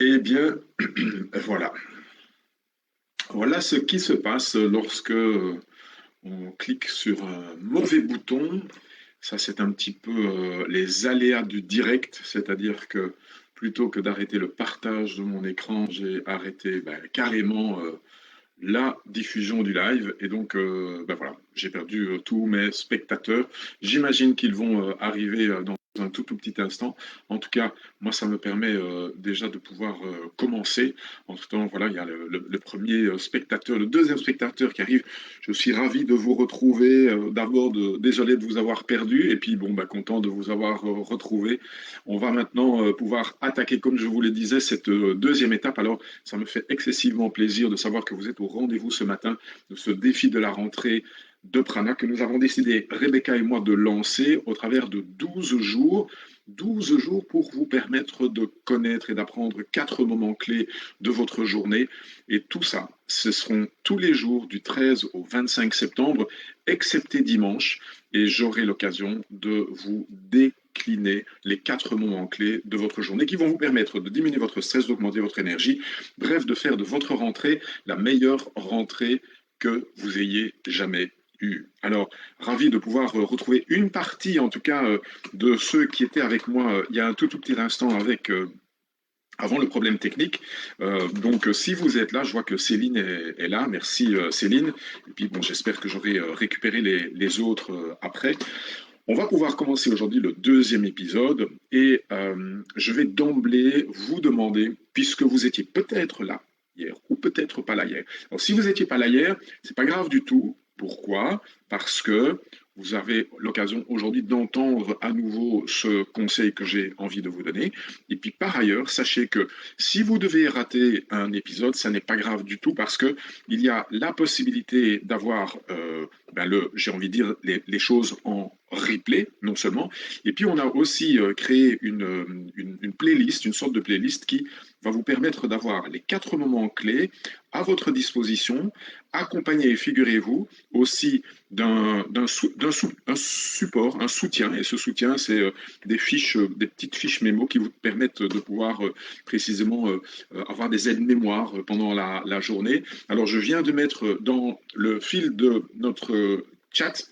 Eh bien, voilà. Voilà ce qui se passe lorsque on clique sur un mauvais bouton. Ça, c'est un petit peu les aléas du direct, c'est-à-dire que plutôt que d'arrêter le partage de mon écran, j'ai arrêté carrément la diffusion du live. Et donc, voilà, j'ai perdu tous mes spectateurs. J'imagine qu'ils vont arriver dans un tout petit instant. En tout cas, moi, ça me permet déjà de pouvoir commencer. En tout temps, voilà, il y a le premier spectateur, le deuxième spectateur qui arrive. Je suis ravi de vous retrouver. D'abord, désolé de vous avoir perdu. Et puis, bon, content de vous avoir retrouvé. On va maintenant pouvoir attaquer, comme je vous le disais, cette deuxième étape. Alors, ça me fait excessivement plaisir de savoir que vous êtes au rendez-vous ce matin de ce défi de la rentrée de Prana que nous avons décidé, Rebecca et moi, de lancer au travers de 12 jours. 12 jours pour vous permettre de connaître et d'apprendre 4 moments clés de votre journée. Et tout ça, ce seront tous les jours du 13 au 25 septembre, excepté dimanche. Et j'aurai l'occasion de vous décliner les 4 moments clés de votre journée qui vont vous permettre de diminuer votre stress, d'augmenter votre énergie, bref, de faire de votre rentrée la meilleure rentrée que vous ayez jamais eue. Alors, ravi de pouvoir retrouver une partie, en tout cas, de ceux qui étaient avec moi il y a un tout petit instant avec avant le problème technique. Donc, si vous êtes là, je vois que Céline est là. Merci, Céline. Et puis, bon, j'espère que j'aurai récupéré les autres après. On va pouvoir commencer aujourd'hui le deuxième épisode et je vais d'emblée vous demander, puisque vous étiez peut-être là hier ou peut-être pas là hier. Alors, si vous n'étiez pas là hier, c'est pas grave du tout. Pourquoi? Parce que vous avez l'occasion aujourd'hui d'entendre à nouveau ce conseil que j'ai envie de vous donner. Et puis par ailleurs, sachez que si vous devez rater un épisode, ça n'est pas grave du tout parce que il y a la possibilité d'avoir j'ai envie de dire les choses en replay, non seulement. Et puis on a aussi créé une playlist, une sorte de playlist qui va vous permettre d'avoir les 4 moments clés à votre disposition, accompagné, figurez-vous, aussi un support, un soutien. Et ce soutien, c'est des fiches, des petites fiches mémo qui vous permettent de pouvoir précisément avoir des aides-mémoire pendant la journée. Alors, je viens de mettre dans le fil de notre chat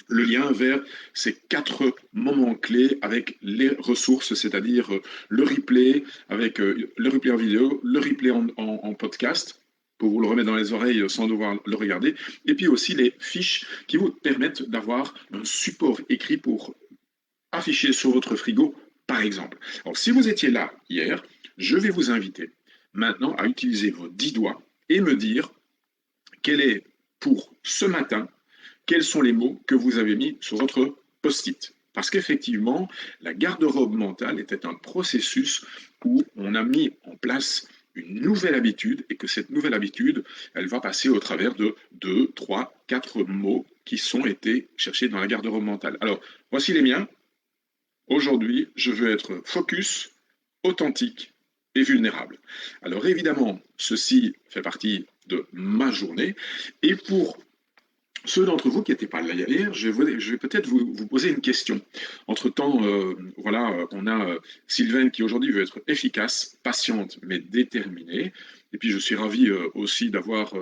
le lien vers ces 4 moments clés avec les ressources, c'est-à-dire le replay, avec le replay en vidéo, le replay en podcast, pour vous le remettre dans les oreilles sans devoir le regarder, et puis aussi les fiches qui vous permettent d'avoir un support écrit pour afficher sur votre frigo, par exemple. Alors, si vous étiez là hier, je vais vous inviter maintenant à utiliser vos 10 doigts et me dire quel est pour ce matin quels sont les mots que vous avez mis sur votre post-it. Parce qu'effectivement, la garde-robe mentale était un processus où on a mis en place une nouvelle habitude et que cette nouvelle habitude, elle va passer au travers de 2, 3, 4 mots qui sont été cherchés dans la garde-robe mentale. Alors, voici les miens. Aujourd'hui, je veux être focus, authentique et vulnérable. Alors évidemment, ceci fait partie de ma journée. Et pour ceux d'entre vous qui n'étaient pas là hier, je vais peut-être vous poser une question. Entre-temps, on a Sylvaine qui aujourd'hui veut être efficace, patiente, mais déterminée. Et puis je suis ravi aussi d'avoir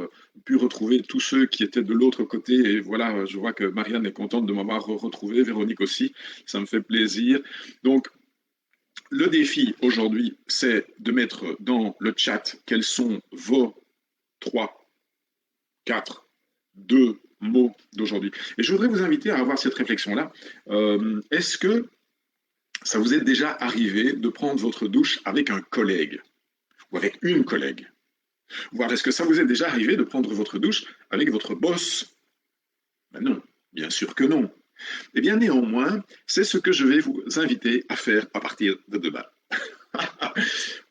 pu retrouver tous ceux qui étaient de l'autre côté. Et voilà, je vois que Marianne est contente de m'avoir retrouvé, Véronique aussi, ça me fait plaisir. Donc, le défi aujourd'hui, c'est de mettre dans le chat quels sont vos 3, 4, 2 mots d'aujourd'hui. Et je voudrais vous inviter à avoir cette réflexion-là. Est-ce que ça vous est déjà arrivé de prendre votre douche avec un collègue ou avec une collègue? Voire est-ce que ça vous est déjà arrivé de prendre votre douche avec votre boss? Ben non, bien sûr que non. Eh bien néanmoins, c'est ce que je vais vous inviter à faire à partir de demain.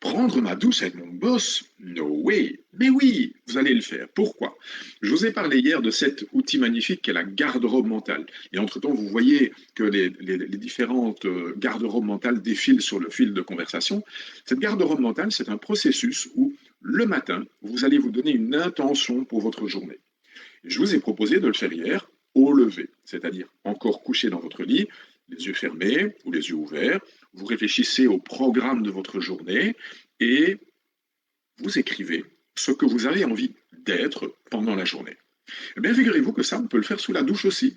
Prendre ma douche avec mon boss? No way. Mais oui, vous allez le faire. Pourquoi? Je vous ai parlé hier de cet outil magnifique qu'est la garde-robe mentale. Et entre-temps, vous voyez que les différentes garde-robes mentales défilent sur le fil de conversation. Cette garde-robe mentale, c'est un processus où le matin, vous allez vous donner une intention pour votre journée. Je vous ai proposé de le faire hier au lever, c'est-à-dire encore couché dans votre lit, les yeux fermés ou les yeux ouverts. Vous réfléchissez au programme de votre journée et vous écrivez ce que vous avez envie d'être pendant la journée. Eh bien, figurez-vous que ça, on peut le faire sous la douche aussi.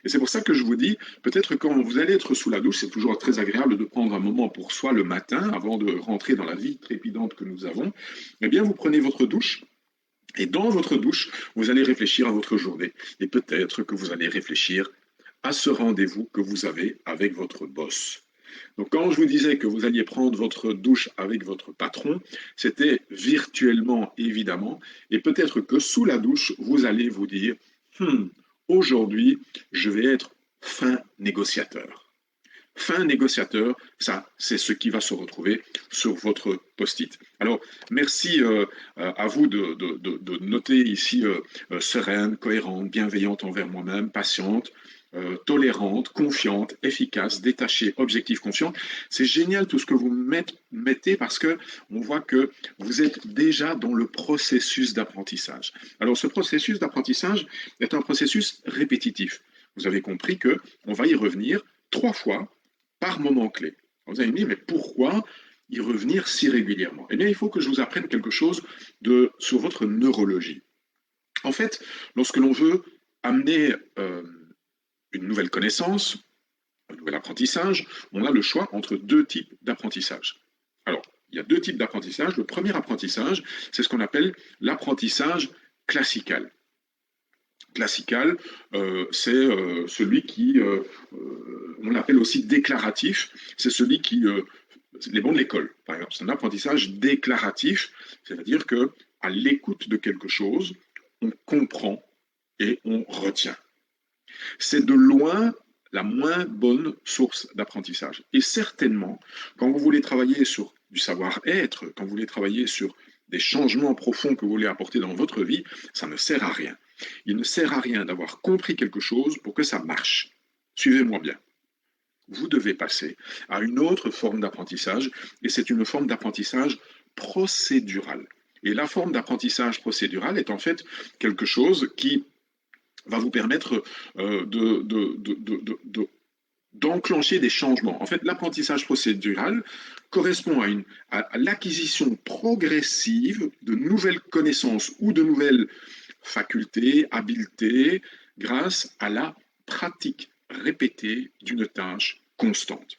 Et c'est pour ça que je vous dis, peut-être quand vous allez être sous la douche, c'est toujours très agréable de prendre un moment pour soi le matin, avant de rentrer dans la vie trépidante que nous avons. Eh bien, vous prenez votre douche, et dans votre douche, vous allez réfléchir à votre journée. Et peut-être que vous allez réfléchir à ce rendez-vous que vous avez avec votre boss. Donc quand je vous disais que vous alliez prendre votre douche avec votre patron, c'était virtuellement évidemment, et peut-être que sous la douche, vous allez vous dire, aujourd'hui, je vais être fin négociateur. Fin négociateur, ça, c'est ce qui va se retrouver sur votre post-it. Alors, merci à vous de noter ici sereine, cohérente, bienveillante envers moi-même, patiente, tolérante, confiante, efficace, détachée, objective, confiante. C'est génial tout ce que vous mettez parce que on voit que vous êtes déjà dans le processus d'apprentissage. Alors, ce processus d'apprentissage est un processus répétitif. Vous avez compris que on va y revenir 3 fois par moment clé. Vous allez me dire, mais pourquoi y revenir si régulièrement? Eh bien, il faut que je vous apprenne quelque chose sur votre neurologie. En fait, lorsque l'on veut amener une nouvelle connaissance, un nouvel apprentissage, on a le choix entre 2 types d'apprentissage. Alors, il y a 2 types d'apprentissage. Le premier apprentissage, c'est ce qu'on appelle l'apprentissage classical. Classical, c'est celui qui, on appelle aussi déclaratif, c'est celui qui, les bons de l'école, par exemple, c'est un apprentissage déclaratif, c'est-à-dire que à l'écoute de quelque chose, on comprend et on retient. C'est de loin la moins bonne source d'apprentissage. Et certainement, quand vous voulez travailler sur du savoir-être, quand vous voulez travailler sur des changements profonds que vous voulez apporter dans votre vie, ça ne sert à rien. Il ne sert à rien d'avoir compris quelque chose pour que ça marche. Suivez-moi bien. Vous devez passer à une autre forme d'apprentissage, et c'est une forme d'apprentissage procédural. Et la forme d'apprentissage procédural est en fait quelque chose qui va vous permettre d'enclencher des changements. En fait, l'apprentissage procédural correspond à l'acquisition progressive de nouvelles connaissances ou de nouvelles facultés, habiletés, grâce à la pratique répétée d'une tâche constante.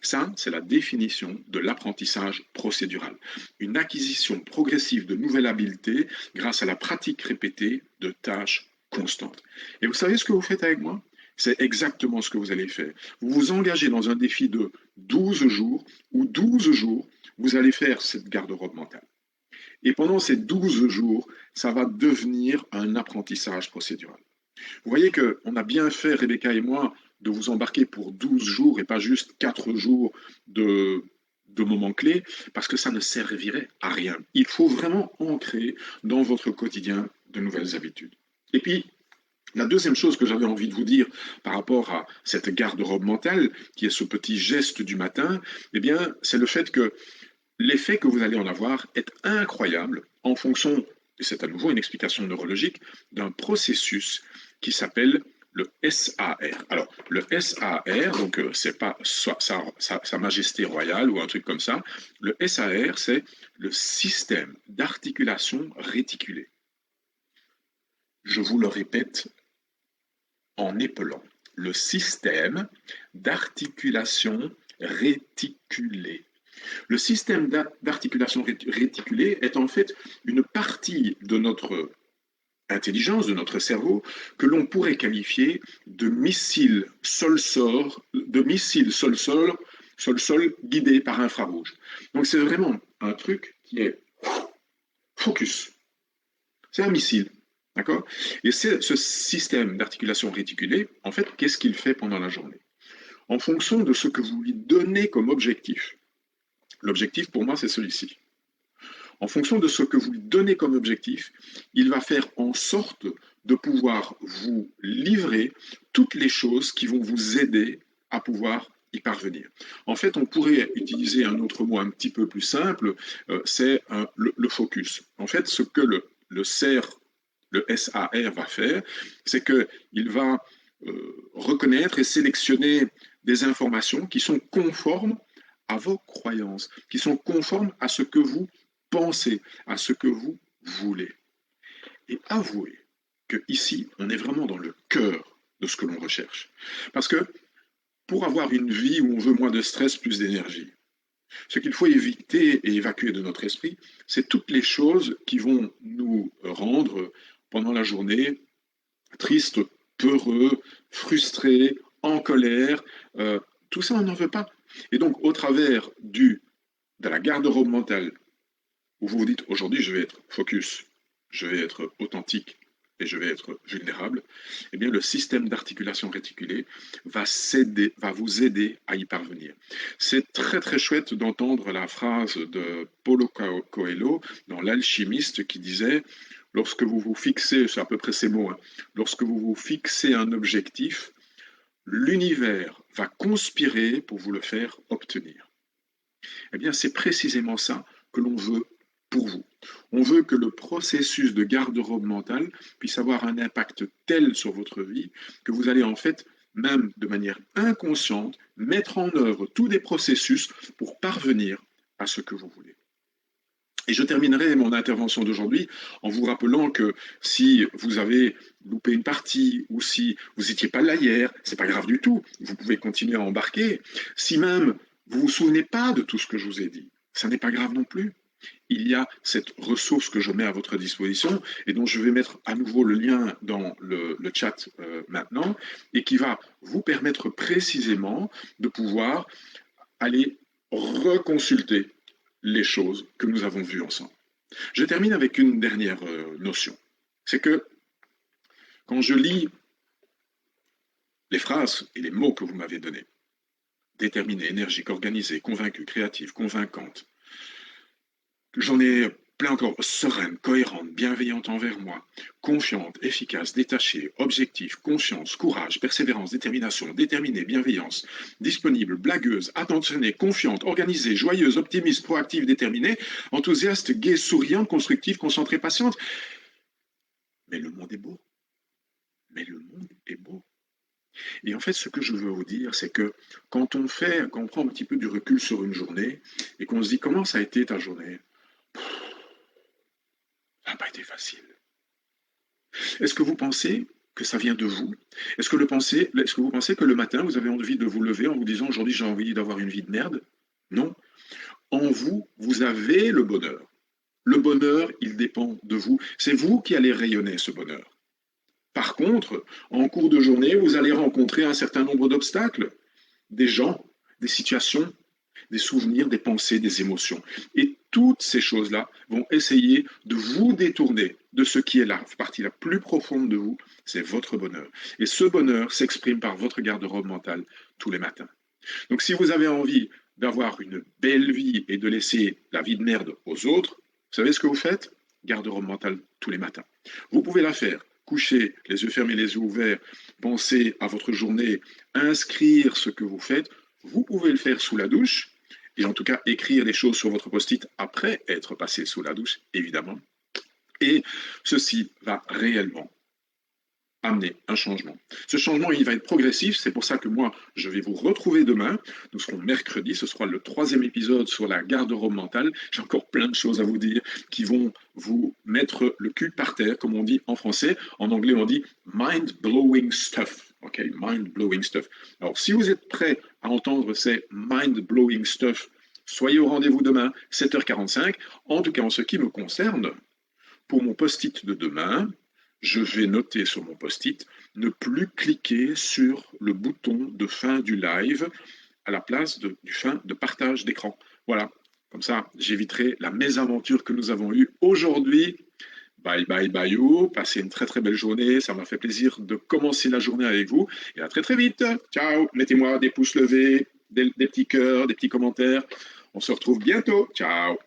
Ça, c'est la définition de l'apprentissage procédural. Une acquisition progressive de nouvelles habiletés grâce à la pratique répétée de tâches constantes. Et vous savez ce que vous faites avec moi? C'est exactement ce que vous allez faire. Vous vous engagez dans un défi de 12 jours, où 12 jours, vous allez faire cette garde-robe mentale. Et pendant ces 12 jours, ça va devenir un apprentissage procédural. Vous voyez qu'on a bien fait, Rebecca et moi, de vous embarquer pour 12 jours et pas juste 4 jours de moments clés, parce que ça ne servirait à rien. Il faut vraiment ancrer dans votre quotidien de nouvelles habitudes. Et puis, la deuxième chose que j'avais envie de vous dire par rapport à cette garde-robe mentale, qui est ce petit geste du matin, eh bien, c'est le fait que l'effet que vous allez en avoir est incroyable en fonction, et c'est à nouveau une explication neurologique, d'un processus qui s'appelle le SAR. Alors, le SAR, donc c'est pas sa Majesté royale ou un truc comme ça. Le SAR, c'est le système d'articulation réticulée. Je vous le répète en épelant. Le système d'articulation réticulée. Le système d'articulation réticulée est en fait une partie de notre intelligence, de notre cerveau, que l'on pourrait qualifier de missile sol-sol, sol-sol guidé par infrarouge. Donc c'est vraiment un truc qui est focus. C'est un missile. D'accord? Et ce système d'articulation réticulée, en fait, qu'est-ce qu'il fait pendant la journée? En fonction de ce que vous lui donnez comme objectif. L'objectif, pour moi, c'est celui-ci. En fonction de ce que vous lui donnez comme objectif, il va faire en sorte de pouvoir vous livrer toutes les choses qui vont vous aider à pouvoir y parvenir. En fait, on pourrait utiliser un autre mot un petit peu plus simple, c'est le focus. En fait, ce que le SAR va faire, c'est qu'il va reconnaître et sélectionner des informations qui sont conformes à vos croyances, qui sont conformes à ce que vous pensez, à ce que vous voulez. Et avouez que ici, on est vraiment dans le cœur de ce que l'on recherche. Parce que pour avoir une vie où on veut moins de stress, plus d'énergie, ce qu'il faut éviter et évacuer de notre esprit, c'est toutes les choses qui vont nous rendre pendant la journée tristes, peureux, frustrés, en colère. Tout ça, on n'en veut pas. Et donc, au travers de la garde-robe mentale, où vous vous dites aujourd'hui, je vais être focus, je vais être authentique et je vais être vulnérable, eh bien, le système d'articulation réticulée va vous aider à y parvenir. C'est très très chouette d'entendre la phrase de Paulo Coelho dans L'Alchimiste qui disait lorsque vous vous fixez, c'est à peu près ces mots, hein, lorsque vous vous fixez un objectif, l'univers va conspirer pour vous le faire obtenir. Eh bien, c'est précisément ça que l'on veut pour vous. On veut que le processus de garde-robe mentale puisse avoir un impact tel sur votre vie que vous allez en fait, même de manière inconsciente, mettre en œuvre tous des processus pour parvenir à ce que vous voulez. Et je terminerai mon intervention d'aujourd'hui en vous rappelant que si vous avez loupé une partie ou si vous n'étiez pas là hier, c'est pas grave du tout. Vous pouvez continuer à embarquer. Si même vous ne vous souvenez pas de tout ce que je vous ai dit, ça n'est pas grave non plus. Il y a cette ressource que je mets à votre disposition et dont je vais mettre à nouveau le lien dans le chat maintenant et qui va vous permettre précisément de pouvoir aller reconsulter les choses que nous avons vues ensemble. Je termine avec une dernière notion. C'est que quand je lis les phrases et les mots que vous m'avez donnés, déterminé, énergique, organisé, convaincu, créative, convaincante, j'en ai plein encore, sereine, cohérente, bienveillante envers moi, confiante, efficace, détachée, objective, conscience, courage, persévérance, détermination, déterminée, bienveillance, disponible, blagueuse, attentionnée, confiante, organisée, joyeuse, optimiste, proactive, déterminée, enthousiaste, gaie, souriante, constructive, concentrée, patiente. Mais le monde est beau. Mais le monde est beau. Et en fait, ce que je veux vous dire, c'est que quand on prend un petit peu du recul sur une journée et qu'on se dit comment ça a été ta journée, ça n'a pas été facile. Est-ce que vous pensez que ça vient de vous? Est-ce que vous pensez que le matin, vous avez envie de vous lever en vous disant aujourd'hui j'ai envie d'avoir une vie de merde? Non. En vous, vous avez le bonheur. Le bonheur, il dépend de vous. C'est vous qui allez rayonner ce bonheur. Par contre, en cours de journée, vous allez rencontrer un certain nombre d'obstacles, des gens, des situations, des souvenirs, des pensées, des émotions. Et toutes ces choses-là vont essayer de vous détourner de ce qui est la partie la plus profonde de vous, c'est votre bonheur. Et ce bonheur s'exprime par votre garde-robe mentale tous les matins. Donc si vous avez envie d'avoir une belle vie et de laisser la vie de merde aux autres, vous savez ce que vous faites? Garde-robe mentale tous les matins. Vous pouvez la faire coucher, les yeux fermés, les yeux ouverts, penser à votre journée, inscrire ce que vous faites. Vous pouvez le faire sous la douche, et en tout cas écrire des choses sur votre post-it après être passé sous la douche, évidemment. Et ceci va réellement amener un changement. Ce changement, il va être progressif, c'est pour ça que moi, je vais vous retrouver demain. Nous serons mercredi, ce sera le 3e épisode sur la garde-robe mentale. J'ai encore plein de choses à vous dire qui vont vous mettre le cul par terre, comme on dit en français. En anglais, on dit mind-blowing stuff. OK, mind-blowing stuff. Alors, si vous êtes prêts à entendre ces mind-blowing stuff, soyez au rendez-vous demain, 7h45. En tout cas, en ce qui me concerne, pour mon post-it de demain, je vais noter sur mon post-it ne plus cliquer sur le bouton de fin du live à la place du fin de partage d'écran. Voilà, comme ça j'éviterai la mésaventure que nous avons eue aujourd'hui. Bye bye bye you, passez une très très belle journée, ça m'a fait plaisir de commencer la journée avec vous et à très très vite. Ciao, mettez-moi des pouces levés, des petits cœurs, des petits commentaires. On se retrouve bientôt. Ciao.